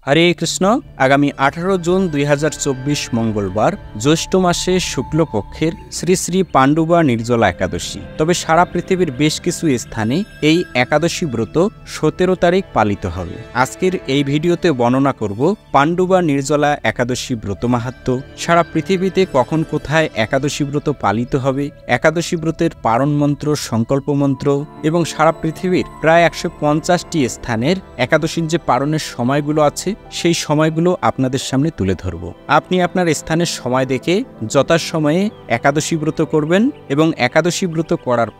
হরে কৃষ্ণ। আগামী 18 জুন 2024 মঙ্গলবার জ্যৈষ্ঠ মাসে শুক্লপক্ষের শ্রী শ্রী পাণ্ডুবা নির্জলা একাদশী। তবে সারা পৃথিবীর বেশ কিছু স্থানে এই একাদশী ব্রত 17 তারিখ পালিত হবে। আজকের এই ভিডিওতে বর্ণনা করব পাণ্ডুবা নির্জলা একাদশী ব্রত মাহাত্ম্য, সারা পৃথিবীতে কখন কোথায় একাদশী ব্রত পালিত হবে, একাদশী ব্রতের পারণ মন্ত্র, সংকল্প মন্ত্র এবং সারা পৃথিবীর প্রায় 150টি স্থানের একাদশীর যে পারণের সময়গুলো আছে সেই সময়গুলো আপনাদের সামনে তুলে ধরব। আপনি আপনার স্থানের সময় দেখে যথাসময়ে একাদশী ব্রত করবেন এবং একাদশী ব্রত করার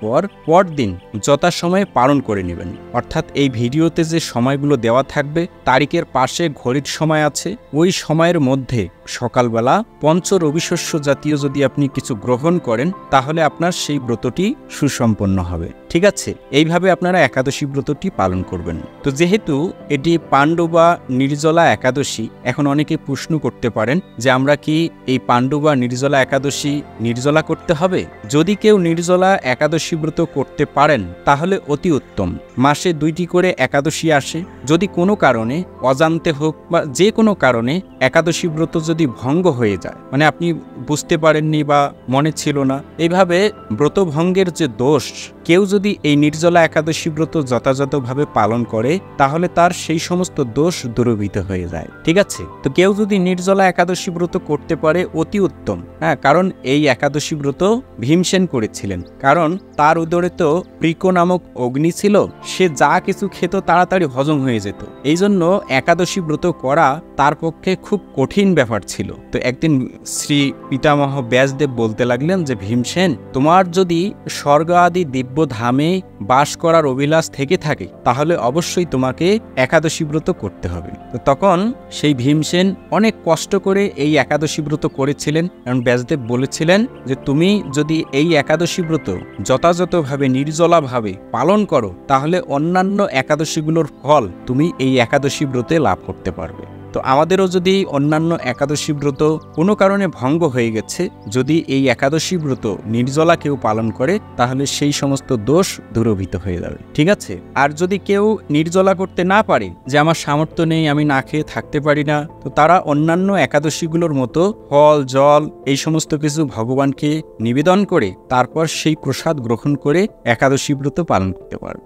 পরদিন যথাসময়ে পালন করে নেবেন। অর্থাৎ এই ভিডিওতে যে সময়গুলো দেওয়া থাকবে তারিখের পাশে ঘড়ির সময় আছে, ওই সময়ের মধ্যে সকালবেলা পঞ্চ রবিশস্য জাতীয় যদি আপনি কিছু গ্রহণ করেন তাহলে আপনার সেই ব্রতটি সুসম্পন্ন হবে। ঠিক আছে, এইভাবে আপনারা একাদশী ব্রতটি পালন করবেন। তো যেহেতু এটি পাণ্ডুবা নির্জলা একাদশী, এখন অনেকে প্রশ্ন করতে পারেন যে আমরা কি এই পাণ্ডুবা নির্জলা একাদশী নির্জলা করতে হবে? যদি কেউ নির্জলা একাদশী ব্রত করতে পারেন তাহলে অতি উত্তম। মাসে 2টি করে একাদশী আসে। যদি কোনো কারণে অজান্তে হোক বা যে কোনো কারণে একাদশী ব্রত যদি ভঙ্গ হয়ে যায়, মানে আপনি বুঝতে পারেননি বা মনে ছিল না, এইভাবে ব্রত ভঙ্গের যে দোষ, কেউ যদি এই নির্জলা একাদশী ব্রত যথাযথভাবে পালন করে তাহলে তার সেই সমস্ত দোষ দূরীভূত হয়ে যায়। ঠিক আছে, তো কেউ যদি নির্জলা একাদশী ব্রত করতে পারে অতি উত্তম। কারণ এই একাদশী ব্রত ভীমসেন করেছিলেন, কারণ তার উদরে তো প্রিক নামক অগ্নি ছিল, সে যা কিছু খেত তাড়াতাড়ি হজম হয়ে যেত। এই জন্য একাদশী ব্রত করা তার পক্ষে খুব কঠিন ব্যাপার ছিল। তো একদিন শ্রী পিতামহ ব্যাসদেব বলতে লাগলেন যে ভীমসেন, তোমার যদি স্বর্গ আদি দিব্য ধামে বাস করার অভিলাষ থেকে থাকে তাহলে অবশ্যই তোমাকে একাদশী ব্রত করতে হবে। তো তখন সেই ভীমসেন অনেক কষ্ট করে এই একাদশী ব্রত করেছিলেন, কারণ ব্যাসদেব বলেছিলেন যে তুমি যদি এই একাদশী ব্রত যথাযথভাবে নির্জলাভাবে পালন করো তাহলে অন্যান্য একাদশীগুলোর ফল তুমি এই একাদশী ব্রতে লাভ করতে পারবে। তো আমাদেরও যদি অন্যান্য একাদশী ব্রত কোনো কারণে ভঙ্গ হয়ে গেছে, যদি এই একাদশী ব্রত নির্জলা কেউ পালন করে তাহলে সেই সমস্ত দোষ দূরীভূত হয়ে যাবে। ঠিক আছে, আর যদি কেউ নির্জলা করতে না পারে, যে আমার সামর্থ্য নেই, আমি না খেয়ে থাকতে পারি না, তো তারা অন্যান্য একাদশীগুলোর মতো ফল, জল এই সমস্ত কিছু ভগবানকে নিবেদন করে তারপর সেই প্রসাদ গ্রহণ করে একাদশী ব্রত পালন করতে পারবে।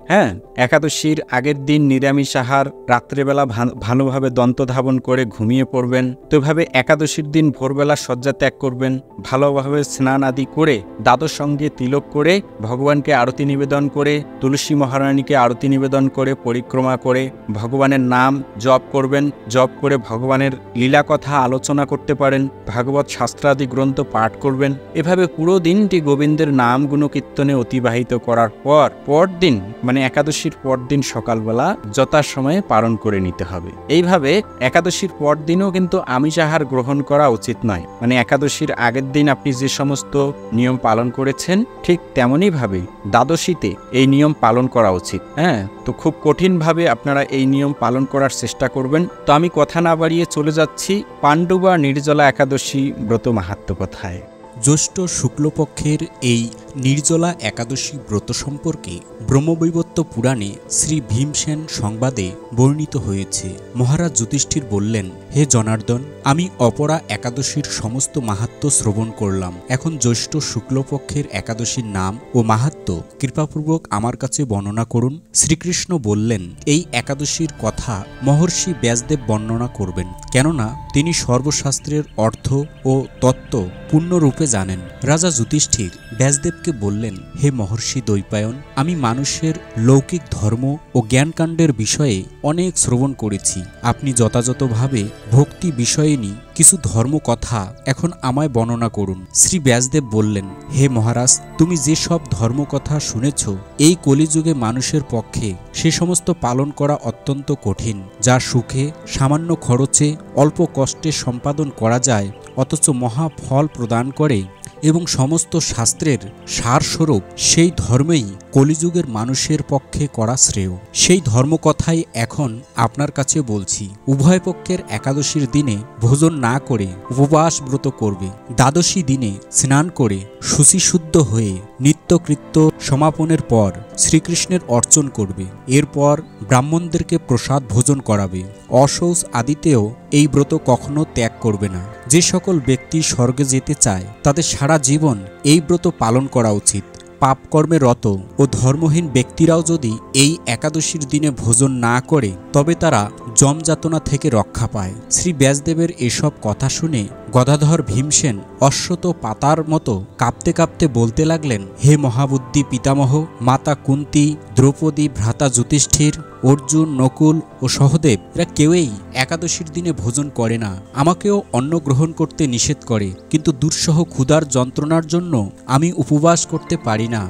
একাদশীর আগের দিন নিরামিষ আহার, রাত্রেবেলা ভালোভাবে দন্ত ধাবন করে ঘুমিয়ে পড়বেন। তো এভাবে একাদশীর দিন ভোরবেলা শয্যা ত্যাগ করবেন, ভালোভাবে স্নান আদি করে দ্বাদশ সঙ্গে তিলক করে ভগবানকে আরতি নিবেদন করে, তুলসী মহারানীকে আরতি নিবেদন করে পরিক্রমা করে ভগবানের নাম জপ করবেন। জপ করে ভগবানের লীলা কথা আলোচনা করতে পারেন, ভাগবত শাস্ত্রাদি গ্রন্থ পাঠ করবেন। এভাবে পুরো দিনটি গোবিন্দের নাম গুণকীর্তনে অতিবাহিত করার পরদিন মানে একাদশীর পরদিন সকালবেলা যথাসময়ে পালন করে নিতে হবে। এইভাবে একাদশীর পরদিনও কিন্তু আমিষ আহার গ্রহণ করা উচিত নয়। মানে একাদশীর আগের দিন আপনি যে সমস্ত নিয়ম পালন করেছেন ঠিক তেমনই ভাবে দ্বাদশীতে এই নিয়ম পালন করা উচিত। তো খুব কঠিনভাবে আপনারা এই নিয়ম পালন করার চেষ্টা করবেন। তো আমি কথা না বাড়িয়ে চলে যাচ্ছি পাণ্ডুবা নির্জলা একাদশী ব্রত মাহাত্ম্য কথায়। জ্যৈষ্ঠ শুক্লপক্ষের এই নির্জলা একাদশী ব্রত সম্পর্কে ব্রহ্মবৈবর্ত পুরাণে শ্রী ভীমসেন সংবাদে বর্ণিত হয়েছে। মহারাজ যুধিষ্ঠির বললেন, হে জনার্দন, আমি অপরা একাদশীর সমস্ত মাহাত্ম্য শ্রবণ করলাম। এখন জ্যৈষ্ঠ শুক্লপক্ষের একাদশীর নাম ও মাহাত্ম্য কৃপাপূর্বক আমার কাছে বর্ণনা করুন। শ্রীকৃষ্ণ বললেন, এই একাদশীর কথা মহর্ষি ব্যাসদেব বর্ণনা করবেন, কেননা তিনি সর্বশাস্ত্রের অর্থ ও তত্ত্ব পূর্ণরূপে জানেন। রাজা যুধিষ্ঠির ব্যাসদেবকে বললেন, হে মহর্ষি দ্বৈপায়ন, আমি মানুষের লৌকিক ধর্ম ও জ্ঞানকাণ্ডের বিষয়ে অনেক শ্রবণ করেছি। আপনি যথাযথভাবে ভক্তি বিষয়ে নিয়ে কিছু ধর্ম কথা এখন আমায় বর্ণনা করুন। শ্রী ব্যাসদেব বললেন, হে মহারাজ, তুমি যে সব ধর্মকথা শুনেছ, এই কলিযুগে মানুষের পক্ষে সে সমস্ত পালন করা অত্যন্ত কঠিন, যা সুখে সামান্য খরচে অল্প কষ্টে সম্পাদন করা যায়, অথচ মহা ফল প্রদান করে এবং সমস্ত শাস্ত্রের সারস্বরূপ সেই ধর্মেই কলিযুগের মানুষের পক্ষে করা শ্রেয়। সেই ধর্মকথাই এখন আপনার কাছে বলছি। উভয় পক্ষের একাদশীর দিনে ভোজন না করে উপবাস ব্রত করবে, দ্বাদশী দিনে স্নান করে শুচিশুদ্ধ শুদ্ধ হয়ে নিত্যকৃত্য সমাপনের পর শ্রীকৃষ্ণের অর্চন করবে। এরপর ব্রাহ্মণদেরকে প্রসাদ ভোজন করাবে। অশৌচ আদিতেও এই ব্রত কখনো ত্যাগ করবে না। যে সকল ব্যক্তি স্বর্গে যেতে চায় তাদের সারা জীবন এই ব্রত পালন করা উচিত। পাপকর্মে রত ও ধর্মহীন ব্যক্তিরাও যদি এই একাদশীর দিনে ভোজন না করে তবে তারা যমযাতনা থেকে রক্ষা পায়। শ্রী ব্যাসদেবের এসব কথা শুনে গদাধর ভীমসেন অশ্বত পাতার মতো কাঁপতে কাঁপতে বলতে লাগলেন, হে মহাবুদ্ধি পিতামহ, মাতা কুন্তী, দ্রৌপদী, ভ্রাতা যুধিষ্ঠির, অর্জুন, নকুল ও সহদেব এরা কেউই একাদশীর দিনে ভোজন করে না। আমাকেও অন্ন গ্রহণ করতে নিষেধ করে, কিন্তু দুঃসহ ক্ষুধার যন্ত্রণার জন্য আমি উপবাস করতে পারি না।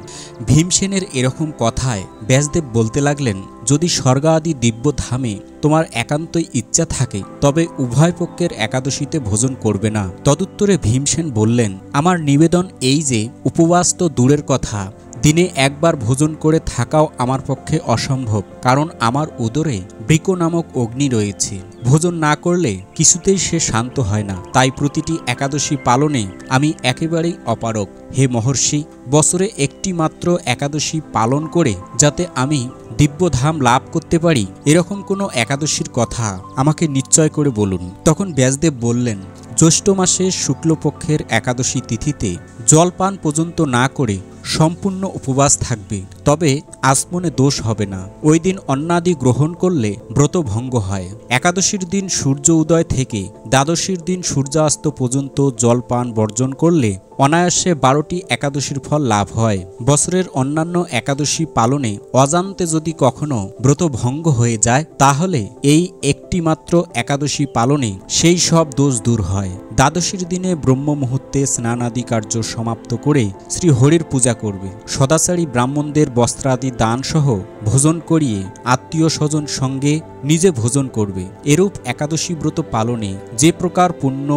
ভীমসেনের এরকম কথায় ব্যাসদেব বলতে লাগলেন, যদি স্বর্গাদি দিব্য ধামে তোমার একান্তই ইচ্ছা থাকে তবে উভয় পক্ষের একাদশীতে ভোজন করবে না। তদুত্তরে ভীমসেন বললেন, আমার নিবেদন এই যে উপবাস তো দূরের কথা, দিনে একবার ভোজন করে থাকাও আমার পক্ষে অসম্ভব, কারণ আমার উদরে বৃক নামক অগ্নি রয়েছে। ভোজন না করলে কিছুতেই সে শান্ত হয় না। তাই প্রতিটি একাদশী পালনে আমি একেবারেই অপারগ। হে মহর্ষি, বছরে একটি মাত্র একাদশী পালন করে যাতে আমি দিব্যধাম লাভ করতে পারি এরকম কোনো একাদশীর কথা আমাকে নিশ্চয় করে বলুন। তখন ব্যাসদেব বললেন, জ্যৈষ্ঠ মাসে শুক্লপক্ষের একাদশী তিথিতে জলপান পর্যন্ত না করে সম্পূর্ণ উপবাস থাকবে, তবে আসমনে দোষ হবে না। ওই দিন অন্নাদি গ্রহণ করলে ব্রত ভঙ্গ হয়। একাদশীর দিন সূর্য উদয় থেকে দ্বাদশীর দিন সূর্যাস্ত পর্যন্ত জলপান বর্জন করলে অনায়াসে 12টি একাদশীর ফল লাভ হয়। বছরের অন্যান্য একাদশী পালনে অজান্তে যদি কখনো ব্রত ভঙ্গ হয়ে যায় তাহলে এই একটি মাত্র একাদশী পালনে সেই সব দোষ দূর হয়। দ্বাদশীর দিনে ব্রহ্ম মুহূর্তে স্নানাদি কার্য সমাপ্ত করে শ্রী হরির পূজা করবে। সদাচারী ব্রাহ্মণদের বস্ত্রাদি দান সহ ভোজন করিয়ে আত্মীয় স্বজন সঙ্গে নিজে ভোজন করবে। এরূপ একাদশী ব্রত পালনে যে প্রকার পুণ্য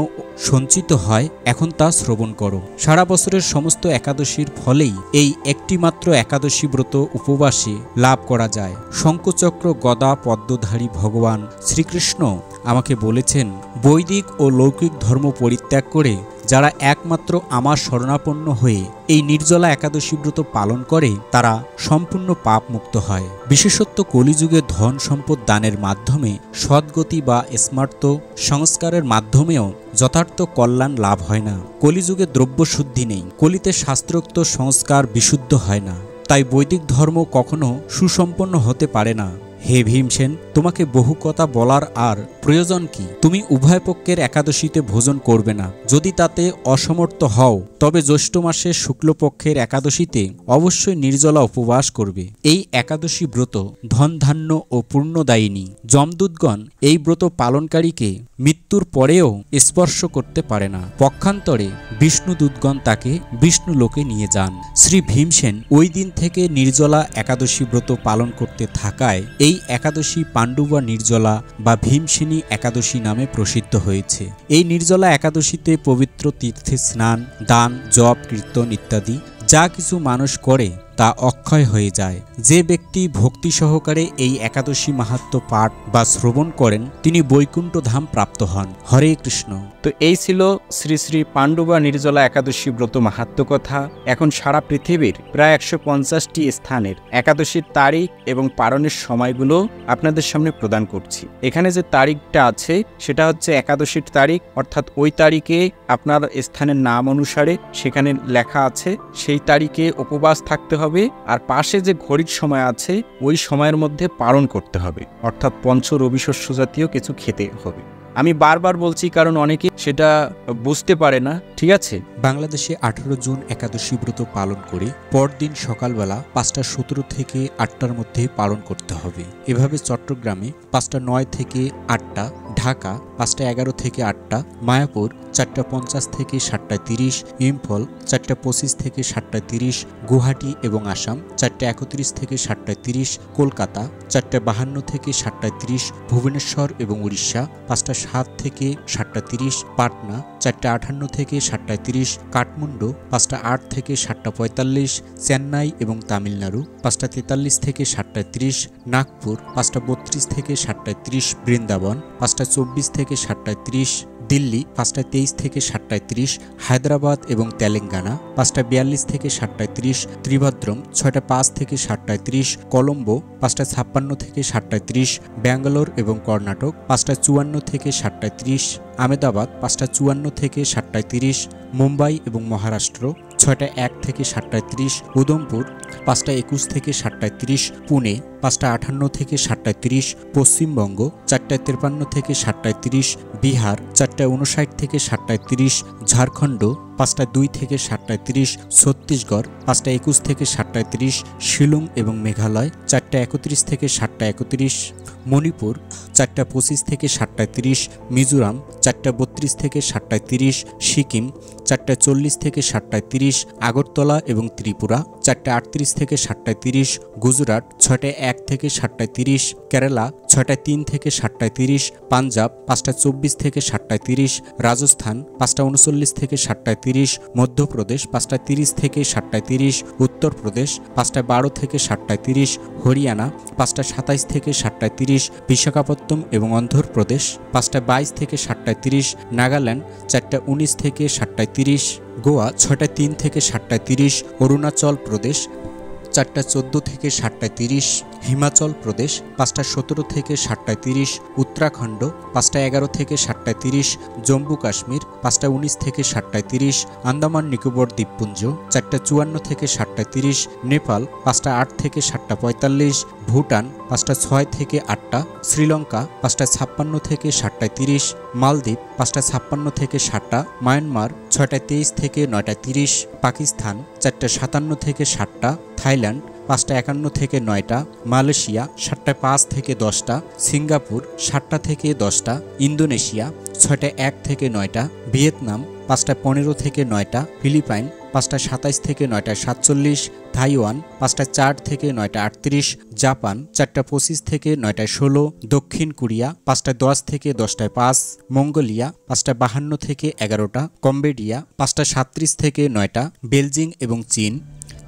সঞ্চিত হয় এখন তা শ্রবণ করো। সারা বছরের সমস্ত একাদশীর ফলেই এই একটি মাত্র একাদশী ব্রত উপবাসে লাভ করা যায়। শঙ্খচক্র গদা পদ্মধারী ভগবান শ্রীকৃষ্ণ আমাকে বলেছেন, বৈদিক ও লৌকিক ধর্ম পরিত্যাগ করে যারা একমাত্র আমার শরণাপন্ন হয়ে এই নির্জলা একাদশী ব্রত পালন করে তারা সম্পূর্ণ পাপ মুক্ত হয়। বিশেষত কলিযুগে ধন সম্পদ দানের মাধ্যমে সদ্গতি বা স্মার্ত সংস্কারের মাধ্যমেও যথার্থ কল্যাণ লাভ হয় না। কলিযুগে দ্রব্য শুদ্ধি নেই, কলিতে শাস্ত্রোক্ত সংস্কার বিশুদ্ধ হয় না, তাই বৈদিক ধর্ম কখনো সুসম্পন্ন হতে পারে না। হে ভীমসেন, তোমাকে বহু কথা বলার আর প্রয়োজন কি? তুমি উভয় পক্ষের একাদশীতে ভোজন করবে না। যদি তাতে অসমর্থ হও তবে জ্যৈষ্ঠ মাসের শুক্লপক্ষের একাদশীতে অবশ্যই নির্জলা উপবাস করবে। এই একাদশী ব্রত ধন ধান্য ও পূর্ণদায়িনী। যমদূতগণ এই ব্রত পালনকারীকে মৃত্যুর পরেও স্পর্শ করতে পারে না। পক্ষান্তরে বিষ্ণুদূতগণ তাকে বিষ্ণু লোকে নিয়ে যান। শ্রী ভীমসেন ওই দিন থেকে নির্জলা একাদশী ব্রত পালন করতে থাকায় এই একাদশী পাণ্ডুবা নির্জলা বা ভীমসেনী একাদশী নামে প্রসিদ্ধ হয়েছে। এই নির্জলা একাদশীতে পবিত্র তীর্থে স্নান, দান, জপ, কীর্তন ইত্যাদি যা কিছু মানুষ করে তা অক্ষয় হয়ে যায়। যে ব্যক্তি ভক্তি সহকারে এই একাদশী মাহাত্ম্য পাঠ বা শ্রবণ করেন তিনি বৈকুণ্ঠ ধাম প্রাপ্ত হন। হরে কৃষ্ণ। তো এই ছিল শ্রী শ্রী পাণ্ডুবা নির্জলা একাদশী ব্রত মাহাত্ম্য কথা। এখন সারা পৃথিবীর প্রায় 150টি স্থানের একাদশীর তারিখ এবং পালনের সময়গুলো আপনাদের সামনে প্রদান করছি। এখানে যে তারিখটা আছে সেটা হচ্ছে একাদশীর তারিখ, অর্থাৎ ওই তারিখে আপনার স্থানের নাম অনুসারে সেখানে লেখা আছে সেই তারিখে উপবাস থাকতে হবে। আর পাশে যে ঘড়ির সময় আছে ওই সময়ের মধ্যে পালন করতে হবে, অর্থাৎ পঞ্চ রবি শস্য জাতীয় কিছু খেতে হবে। আমি বারবার বলছি কারণ অনেকে সেটা বুঝতে পারে না, ঠিক আছে? বাংলাদেশে 18 জুন একাদশী ব্রত পালন করে পরদিন সকালবেলা 5:17 থেকে 8টার মধ্যে পালন করতে হবে। এভাবে চট্টগ্রামে 5:09 থেকে 8টা, ঢাকা 5:11 থেকে 8টা, মায়াপুর 4:50 থেকে 7:30, ইম্ফল 4:25 থেকে 7:30, গুয়াহাটি এবং আসাম 4:31 থেকে 7:30, কলকাতা 4:52 থেকে 7:30, ভুবনেশ্বর এবং উড়িষ্যা 5:07 থেকে 7:30, পাটনা 4:58 থেকে 7:30, কাঠমান্ডু 5:08 থেকে 7:45, চেন্নাই এবং তামিলনাড়ু 5:43 থেকে 7:30, নাগপুর 5:32 থেকে 7:30, বৃন্দাবন 5:24 থেকে 7:30, দিল্লি 5:23 থেকে 7:30, হায়দ্রাবাদ এবং তেলেঙ্গানা 5:42 থেকে 7:30, ত্রিভাদ্রম 6:05 থেকে 7:30, কলম্বো 5:56 থেকে 7:30, ব্যাঙ্গালোর এবং কর্ণাটক 5:54 থেকে 7:30, আহমেদাবাদ 5:54 থেকে 7:30, মুম্বাই এবং মহারাষ্ট্র 6:01 থেকে 7:30, উদমপুর 5:21 থেকে 7:30, পুনে 5:58 থেকে 7:30, পশ্চিমবঙ্গ 4:53 থেকে 7:30, বিহার 4:59 থেকে 7:30, ঝাড়খণ্ড 5:02 থেকে 7:30, ছত্তিশগড় 5:21 থেকে 7:30, শিলং এবং মেঘালয় 4:31 থেকে 7:31, মণিপুর 4:25 থেকে 7:30, মিজোরাম 4:32 থেকে 7:30, সিকিম 4:40 থেকে 7:30, আগরতলা এবং ত্রিপুরা 4:38 থেকে 7:30, গুজরাট 6:01 থেকে 7:30, কেরালা 6:03 থেকে 7:30, পাঞ্জাব 5:24 থেকে 7:30, রাজস্থান 5:39 থেকে 7:30, মধ্যপ্রদেশ 5:30 থেকে 7:30, উত্তরপ্রদেশ 5:12 থেকে 7:30, হরিয়ানা 5:27 থেকে 7:30, বিশাখাপত্তনম এবং অন্ধ্রপ্রদেশ 5:22 থেকে 7:30, নাগাল্যান্ড 4:19 থেকে 7:30, গোয়া 6:03 থেকে 7:30, অরুণাচল প্রদেশ 4:14 থেকে 7:30, হিমাচল প্রদেশ 5:17 থেকে 7:30, উত্তরাখণ্ড 5:11 থেকে 7:30, জম্মু কাশ্মীর 5:19 থেকে 7:30, আন্দামান নিকোবর দ্বীপপুঞ্জ 4:54 থেকে 7:30, নেপাল 5:08 থেকে 7:45, ভুটান 5:06 থেকে 8টা, শ্রীলঙ্কা 5:56 থেকে 7:30, মালদ্বীপ 5:56 থেকে 7টা, মায়ানমার 6:23 থেকে 9:30, পাকিস্তান 4:57 থেকে 7টা, থাইল্যান্ড 5:51 থেকে 9টা, মালয়েশিয়া 7:05 থেকে 10টা, সিঙ্গাপুর 7টা থেকে 10টা, ইন্দোনেশিয়া 6:01 থেকে 9টা, ভিয়েতনাম 5:15 থেকে 9টা, ফিলিপাইন 5:27 থেকে 9:47, তাইওয়ান 5:04 থেকে 9:38, জাপান 4:25 থেকে 9:16, দক্ষিণ কোরিয়া 5:10 থেকে 10:05, মঙ্গোলিয়া 5:52 থেকে 11টা, কম্বোডিয়া 5:37 থেকে 9টা, বেলজিং এবং চীন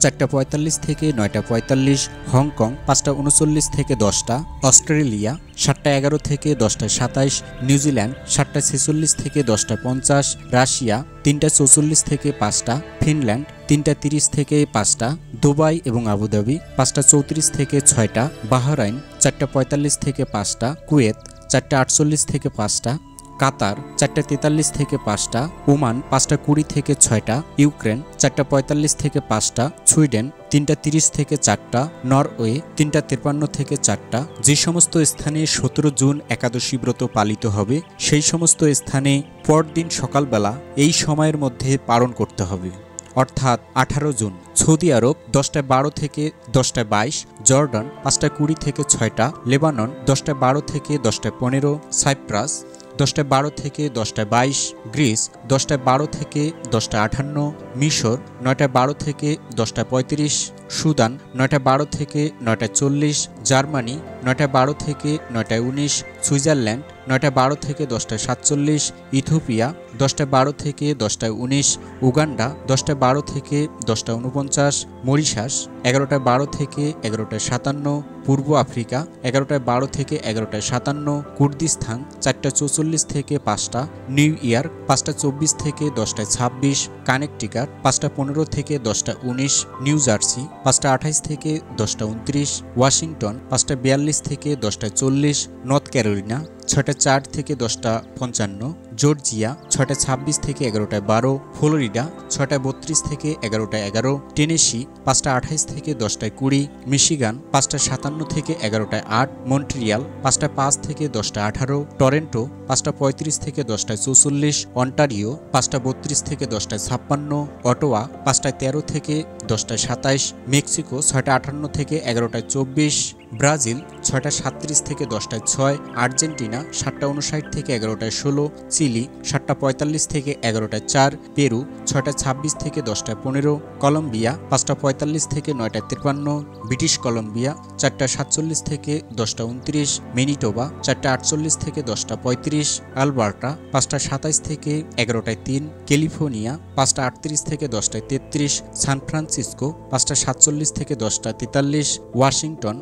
4:45 থেকে 9:45, হংকং 5:39 থেকে 10টা, অস্ট্রেলিয়া 7:11 থেকে 10:27, নিউজিল্যান্ড 7:46 থেকে 10:50, রাশিয়া 3:44 থেকে 5টা, ফিনল্যান্ড 3:30 থেকে 5টা, দুবাই এবং আবুধাবি 5:34 থেকে 6টা, বাহরাইন 4:45 থেকে 5টা, কুয়েত 4:48 থেকে 5টা, কাতার 4:43 থেকে 5টা, ওমান 5:20 থেকে 6টা, ইউক্রেন 4:45 থেকে 5টা, সুইডেন 3:30 থেকে 4টা, নরওয়ে 3:53 থেকে 4টা। যে সমস্ত স্থানে 17 জুন একাদশী ব্রত পালিত হবে সেই সমস্ত স্থানে পরদিন সকালবেলা এই সময়ের মধ্যে পালন করতে হবে, অর্থাৎ 18 জুন। সৌদি আরব 10:12 থেকে 10:22, জর্ডান 5:20 থেকে 6টা, লেবানন 10:12 থেকে 10:15, সাইপ্রাস 10:12 থেকে 10:22, গ্রিস 10:12 থেকে 10:58, মিশর 9:12 থেকে 10:35, সুদান 9:12 থেকে 9:40, জার্মানি 9:12 থেকে 9:19, সুইজারল্যান্ড 9:12 থেকে 10:47, ইথিওপিয়া 10:12 থেকে 10:19, উগান্ডা 10:12 থেকে 10:49, মরিশাস 11:12 থেকে 11:57, পূর্ব আফ্রিকা 11:12 থেকে 11:57, কুর্দিস্তান 4:44 থেকে 5টা, নিউ ইয়র্ক 5:24 থেকে 10:26, কানেকটিকাট 5:15 থেকে 10:19, নিউ জার্সি 5:28 থেকে 10:29, ওয়াশিংটন 5:42 থেকে 10:40, নর্থ ক্যারোলিনা 6:04 থেকে 10:55, জর্জিয়া 6:26 থেকে 11:12, ফ্লোরিডা 6:32 থেকে 11:11, টেনেসি 5:28 থেকে 10:20, মিশিগান 5:57 থেকে 11:08, মন্ট্রিয়াল 5:05 থেকে 10:18, টরেন্টো 5:35 থেকে 10:44, অন্টারিও 5:32 থেকে 10:56, অটোয়া 5:13 থেকে 10:27, মেক্সিকো 6:58 থেকে 11:24, ব্রাজিল 6:37 থেকে 10:06, আর্জেন্টিনা 7:59 থেকে 11:16, চিলি 7:45 থেকে 11:04, পেরু 6:26 থেকে 10:15, কলম্বিয়া 5:45 থেকে 9:53, ব্রিটিশ কলম্বিয়া 4:47 থেকে 10:29, ম্যানিটোবা 4:48 থেকে 10:35, আলবার্টা 5:27 থেকে 11:03, ক্যালিফোর্নিয়া 5:38 থেকে 10:33, সান ফ্রান্সিসকো 5:47 থেকে 10:43, ওয়াশিংটন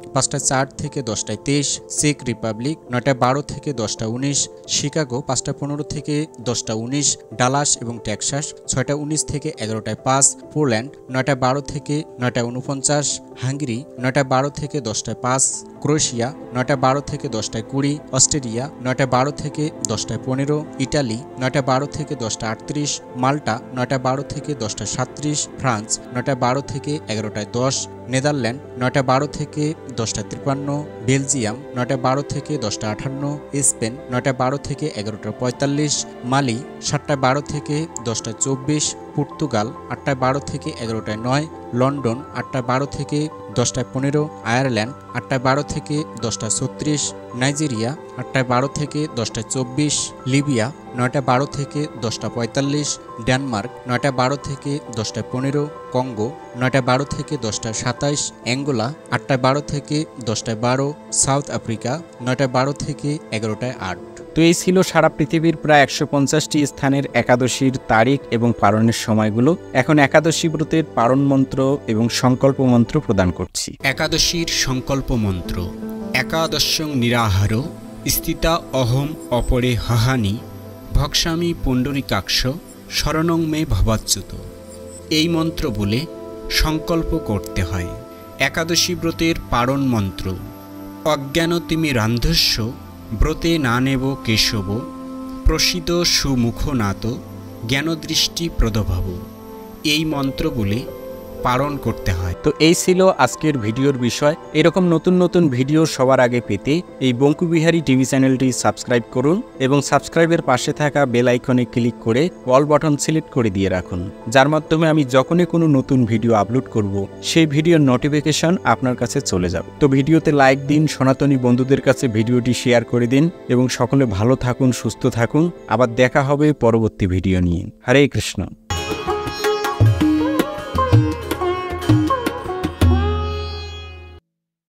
4 থেকে 10টায় 23, চেক রিপাবলিক 9টা 12 থেকে 10টা 19, শিকাগো 5টা 15 থেকে 10টা 19, ডালাস এবং টেক্সাস 6টা 19 থেকে 11টায় 5, পোল্যান্ড 9টা 12 থেকে 9টা 49, হাঙ্গেরি 9টা 12 থেকে 10টায় 5, ক্রোয়েশিয়া 9টা 12 থেকে 10টায় 20, অস্ট্রেলিয়া 9টা 12 থেকে 10টায় 15, ইটালি 9টা 12 থেকে 10টা 38, মাল্টা 9টা 12 থেকে 10টা 37, ফ্রান্স 9টা 12 থেকে 11টায় 10, নেদারল্যান্ড 9টা 12 থেকে 10টা 53, বেলজিয়াম 9টা 12 থেকে 10টা 58, স্পেন 9টা 12 থেকে 11টা 45, মালি 7টা 12 থেকে 10টা 24, পর্তুগাল 8টা 12 থেকে 11টায় 9, লন্ডন 8টা 12 থেকে 10টায় 15, আয়ারল্যান্ড 8টা 12 থেকে 10টা 36, নাইজেরিয়া 8টা 12 থেকে 10টা 24, লিবিয়া 9টা 12 থেকে 10টা 45, ডেনমার্ক 9টা 12 থেকে 10টা 15, কঙ্গো 9টা 12 থেকে 10টা 27, অ্যাঙ্গোলা 8টা 12 থেকে 10টা 12, সাউথ আফ্রিকা 9টা 12 থেকে 11টায় 8। তো এই ছিল সারা পৃথিবীর প্রায় 150টি স্থানের একাদশীর তারিখ এবং পালনের সময়গুলো। এখন একাদশী ব্রতের পালন মন্ত্র এবং সংকল্প মন্ত্র প্রদান করছি। একাদশীর সংকল্প মন্ত্র। একাদশং নিরাহার স্থিতা অহম অপরে হহানি ভক্সামি পুণ্ডরিকাক্ষ শরণং মে ভবাচ্যুত। এই মন্ত্র বলে সংকল্প করতে হয়। একাদশী ব্রতের পালন মন্ত্র। অজ্ঞানতিমিরান্ধস্য ব্রতে না নেব কেশব প্রসিদ সুমুখনাত জ্ঞানদৃষ্টি প্রদভাব। এই মন্ত্র বলে পালন করতে হয়। তো এই ছিল আজকের ভিডিওর বিষয়। এরকম নতুন নতুন ভিডিও সবার আগে পেতে এই বঙ্কুবিহারী টিভি চ্যানেলটি সাবস্ক্রাইব করুন এবং সাবস্ক্রাইবের পাশে থাকা বেল আইকনে ক্লিক করে অল বাটন সিলেক্ট করে দিয়ে রাখুন, যার মাধ্যমে আমি যখনই কোনো নতুন ভিডিও আপলোড করব সেই ভিডিওর নোটিফিকেশন আপনার কাছে চলে যাবে। তো ভিডিওতে লাইক দিন, সনাতনী বন্ধুদের কাছে ভিডিওটি শেয়ার করে দিন এবং সকলে ভালো থাকুন, সুস্থ থাকুন। আবার দেখা হবে পরবর্তী ভিডিও নিয়ে। হরে কৃষ্ণ।